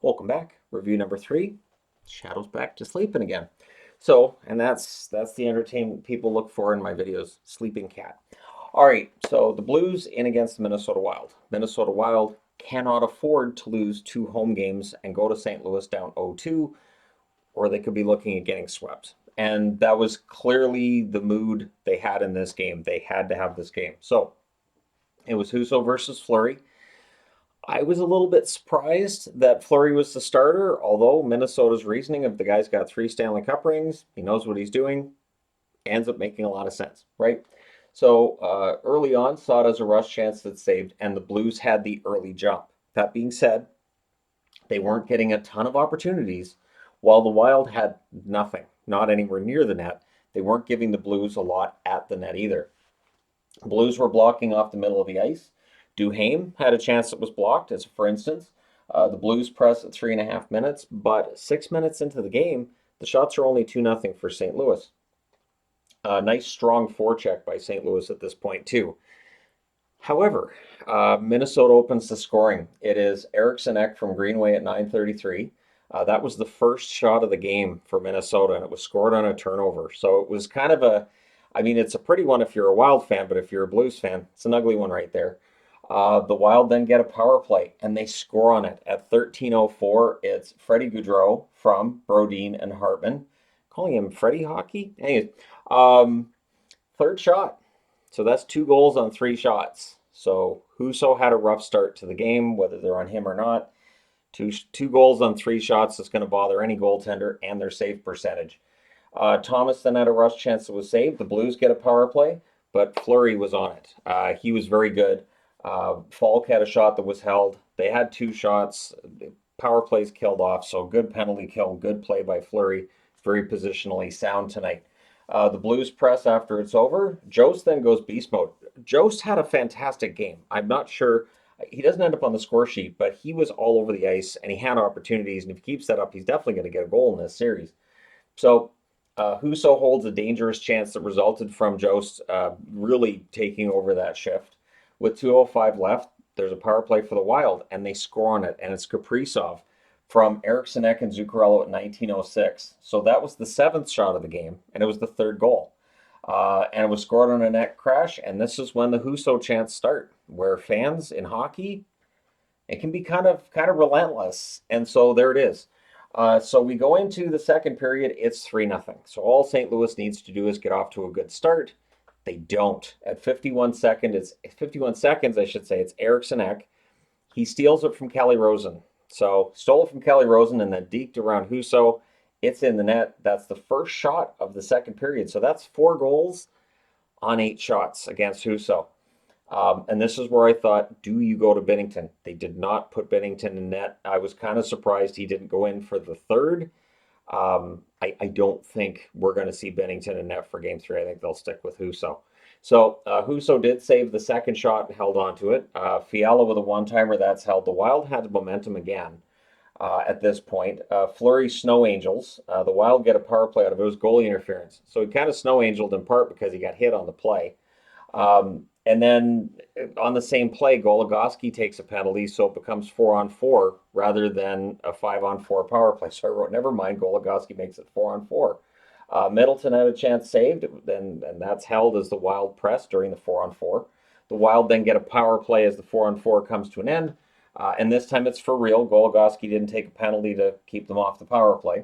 Welcome back. Review number 3. Shadow's back to sleeping again. And that's the entertainment people look for in my videos. Sleeping cat. All right. So the Blues in against the Minnesota Wild. Minnesota Wild cannot afford to lose 2 home games and go to St. Louis down 0-2, or they could be looking at getting swept. And that was clearly the mood they had in this game. They had to have this game. So it was Husso versus Fleury. I was a little bit surprised that Fleury was the starter, although Minnesota's reasoning of the guy's got 3 Stanley Cup rings, he knows what he's doing, ends up making a lot of sense, right? So early on, saw it as a rush chance that saved, and the Blues had the early jump. That being said, they weren't getting a ton of opportunities, while the Wild had nothing, not anywhere near the net. They weren't giving the Blues a lot at the net either. The Blues were blocking off the middle of the ice. Duhaime had a chance that was blocked, as for instance. The Blues press at 3.5 minutes, but 6 minutes into the game, the shots are only 2-0 for St. Louis. Nice strong forecheck by St. Louis at this point, too. However, Minnesota opens the scoring. It is Eriksson Ek from Greenway at 9:33. That was the first shot of the game for Minnesota, and it was scored on a turnover. So it was kind of it's a pretty one if you're a Wild fan, but if you're a Blues fan, it's an ugly one right there. The Wild then get a power play, and they score on it at 13:04. It's Freddie Gaudreau from Brodin and Hartman. Calling him Freddie Hockey? Anyways, third shot. So that's 2 goals on 3 shots. So Husso had a rough start to the game, whether they're on him or not. Two goals on 3 shots is going to bother any goaltender and their save percentage. Thomas then had a rush chance that was saved. The Blues get a power play, but Fleury was on it. He was very good. Falk had a shot that was held. They had 2 shots. Power plays killed off, so good penalty kill, good play by Fleury. Very positionally sound tonight. The Blues press after it's over. Jost then goes beast mode. Jost had a fantastic game. I'm not sure. He doesn't end up on the score sheet, but he was all over the ice, and he had opportunities, and if he keeps that up, he's definitely going to get a goal in this series. So Husso holds a dangerous chance that resulted from Jost really taking over that shift. With 2:05 left, there's a power play for the Wild, and they score on it, and it's Kaprizov from Eriksson Ek and Zuccarello at 19:06. So that was the 7th shot of the game, and it was the 3rd goal. And it was scored on a net crash, and this is when the Husso chants start, where fans in hockey, it can be kind of relentless, and so there it is. So we go into the second period, it's 3-0. So all St. Louis needs to do is get off to a good start. They don't. At 51 seconds, I should say, it's Eriksson Ek. He steals it from Kelly Rosen. So stole it from Kelly Rosen and then deked around Husso. It's in the net. That's the first shot of the second period. So that's 4 goals on 8 shots against Husso. And this is where I thought, do you go to Binnington? They did not put Binnington in net. I was kind of surprised he didn't go in for the 3rd. I don't think we're going to see Binnington in net for Game 3. I think they'll stick with Husso. So Husso did save the 2nd shot and held on to it. Fiala with a one-timer, that's held. The Wild had momentum again at this point. Fleury snow angels. The Wild get a power play out of it. It was goalie interference. So he kind of snow angeled in part because he got hit on the play. And then on the same play, Goligoski takes a penalty, so it becomes 4-on-4 rather than a 5-on-4 power play. So I wrote, never mind, Goligoski makes it 4-on-4. Middleton had a chance saved, and that's held as the Wild press during the 4-on-4. The Wild then get a power play as the 4-on-4 comes to an end, and this time it's for real. Goligoski didn't take a penalty to keep them off the power play.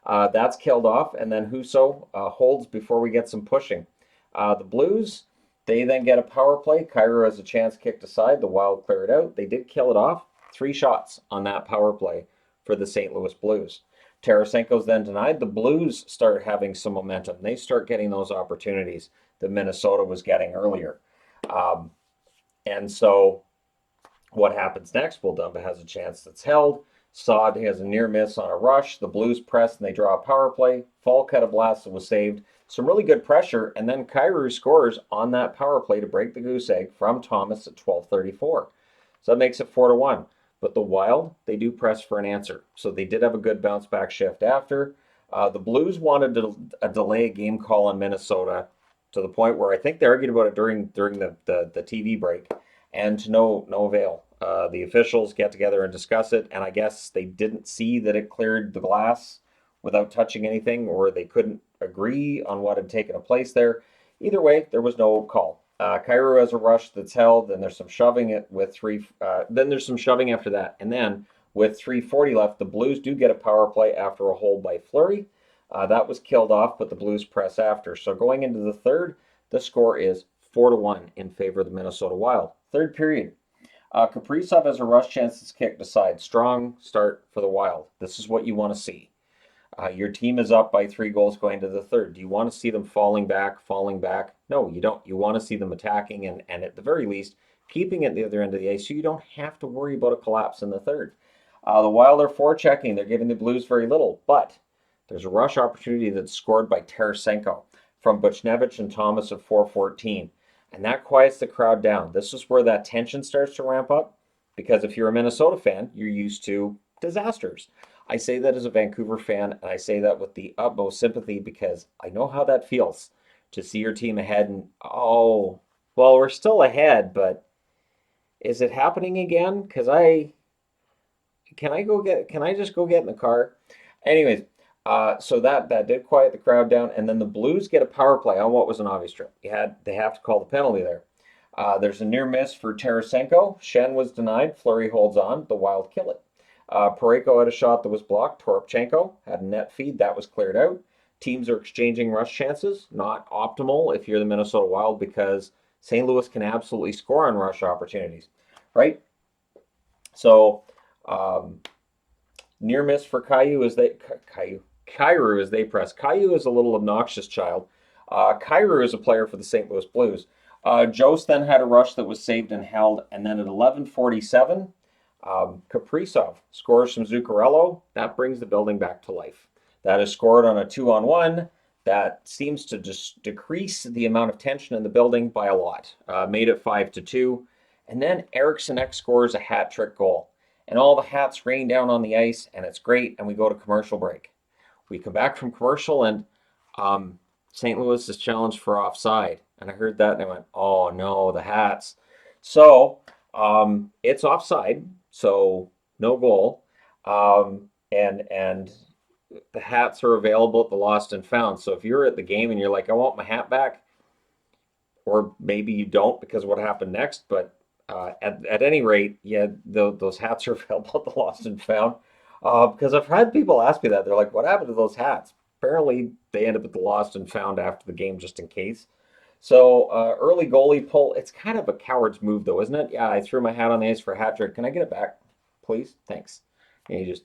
That's killed off, and then Husso holds before we get some pushing. The Blues, they then get a power play. Kyrou has a chance kicked aside. The Wild clear it out. They did kill it off. 3 shots on that power play for the St. Louis Blues. Tarasenko's then denied. The Blues start having some momentum. They start getting those opportunities that Minnesota was getting earlier. And so what happens next? Well, Dumba has a chance that's held. Saad has a near miss on a rush. The Blues press and they draw a power play. Falk had a blast that was saved. Some really good pressure, and then Kyrou scores on that power play to break the goose egg from Thomas at 12:34. So that makes it 4-1. But the Wild, they do press for an answer. So they did have a good bounce back shift after. The Blues wanted to delay a game call on Minnesota to the point where I think they argued about it during the TV break, and to no avail. The officials get together and discuss it, and I guess they didn't see that it cleared the glass without touching anything, or they couldn't agree on what had taken place there. Either way, there was no call. Kyrou has a rush that's held, then there's some shoving it with then there's some shoving after that, and then with 3:40 left, the Blues do get a power play after a hold by Fleury. That was killed off, but the Blues press after. So going into the third, the score is 4-1 in favor of the Minnesota Wild. Third period. Kaprizov has a rush chance that's kicked aside. Strong start for the Wild. This is what you want to see. Your team is up by 3 goals going to the third. Do you want to see them falling back? No, you don't. You want to see them attacking and at the very least, keeping it at the other end of the ice so you don't have to worry about a collapse in the third. The Wild are forechecking. They're giving the Blues very little, but there's a rush opportunity that's scored by Tarasenko from Buchnevich and Thomas at 4:14. And that quiets the crowd down. This is where that tension starts to ramp up because if you're a Minnesota fan, you're used to disasters. I say that as a Vancouver fan, and I say that with the utmost sympathy because I know how that feels to see your team ahead and, oh, well, we're still ahead, but is it happening again? Because can I just go get in the car? Anyways, so that did quiet the crowd down, and then the Blues get a power play on what was an obvious trip. They have to call the penalty there. There's a near miss for Tarasenko. Shen was denied. Fleury holds on. The Wild kill it. Parayko had a shot that was blocked. Toropchenko had a net feed. That was cleared out. Teams are exchanging rush chances. Not optimal if you're the Minnesota Wild because St. Louis can absolutely score on rush opportunities, right? So near miss for Kyrou as they press. Kyrou is a little obnoxious child. Kyrou is a player for the St. Louis Blues. Jost then had a rush that was saved and held, and then at 11:47, Kaprizov scores from Zuccarello. That brings the building back to life. That is scored on a 2-on-1. That seems to just decrease the amount of tension in the building by a lot. Made it 5-2. And then Eriksson Ek scores a hat trick goal. And all the hats rain down on the ice, and it's great, and we go to commercial break. We come back from commercial, and St. Louis is challenged for offside. And I heard that, and I went, oh, no, the hats. So it's offside, so no goal. And the hats are available at the Lost and Found. So if you're at the game and you're like, I want my hat back, or maybe you don't because of what happened next, but at any rate, yeah, those hats are available at the Lost and Found. Because I've had people ask me that. They're like, what happened to those hats? Apparently, they end up at the Lost and Found after the game just in case. So early goalie pull. It's kind of a coward's move, though, isn't it? Yeah, I threw my hat on the ice for a hat trick. Can I get it back, please? Thanks. And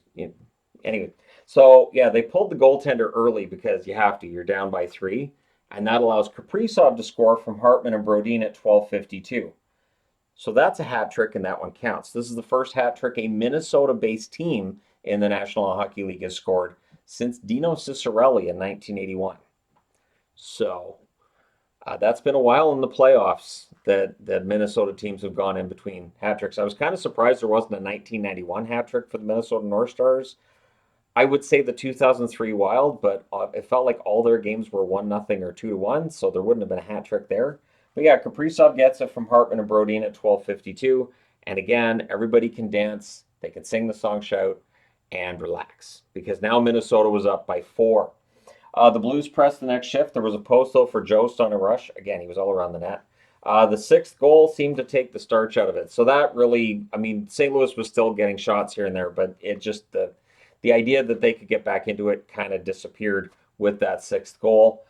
anyway. So yeah, they pulled the goaltender early because you have to. You're down by 3, and that allows Kaprizov to score from Hartman and Brodin at 12:52. So that's a hat trick, and that one counts. This is the first hat trick a Minnesota-based team in the National Hockey League has scored since Dino Ciccarelli in 1981. So that's been a while in the playoffs that Minnesota teams have gone in between hat tricks. I was kind of surprised there wasn't a 1991 hat trick for the Minnesota North Stars. I would say the 2003 Wild, but it felt like all their games were 1-0 or 2-1, so there wouldn't have been a hat trick there. But yeah, Kaprizov gets it from Hartman and Brodin at 12:52. And again, everybody can dance. They can sing the song, shout, and relax. Because now Minnesota was up by 4. The Blues pressed the next shift. There was a post, though, for Jost on a rush. Again, he was all around the net. The 6th goal seemed to take the starch out of it. So that really, I mean, St. Louis was still getting shots here and there, but it just, the idea that they could get back into it kind of disappeared with that 6th goal.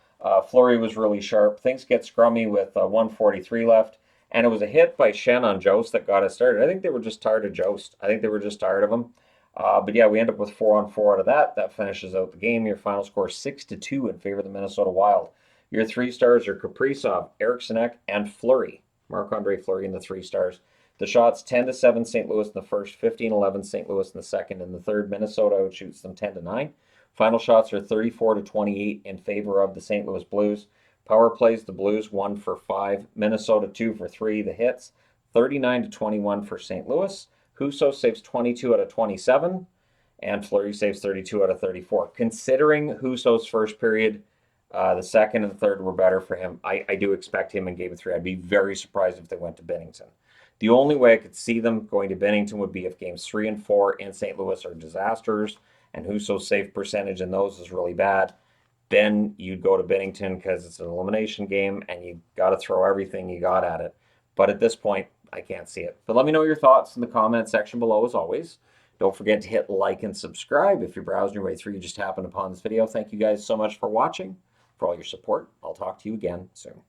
Fleury was really sharp. Things get scrummy with 1:43 left, and it was a hit by Shen on Jost that got us started. I think they were just tired of Jost. I think they were just tired of him. But yeah, we end up with 4-on-4 out of that. That finishes out the game. Your final score 6-2 in favor of the Minnesota Wild. Your 3 stars are Kaprizov, Eriksson Ek, and Fleury. Marc-Andre Fleury in the 3 stars. The shots 10-7 St. Louis in the first, 15-11 St. Louis in the second. In the third, Minnesota outshoots them 10-9. Final shots are 34-28 in favor of the St. Louis Blues. Power plays, the Blues 1 for 5. Minnesota 2 for 3. The hits 39-21 for St. Louis. Husso saves 22 out of 27, and Fleury saves 32 out of 34. Considering Husso's first period, the second and third were better for him. I do expect him in Game 3. I'd be very surprised if they went to Bennington. The only way I could see them going to Bennington would be if games 3 and 4 in St. Louis are disasters and Husso's save percentage in those is really bad. Then you'd go to Bennington because it's an elimination game and you got to throw everything you got at it. But at this point, I can't see it. But let me know your thoughts in the comment section below as always. Don't forget to hit like and subscribe if you're browsing your way through. You just happened upon this video. Thank you guys so much for watching, for all your support. I'll talk to you again soon.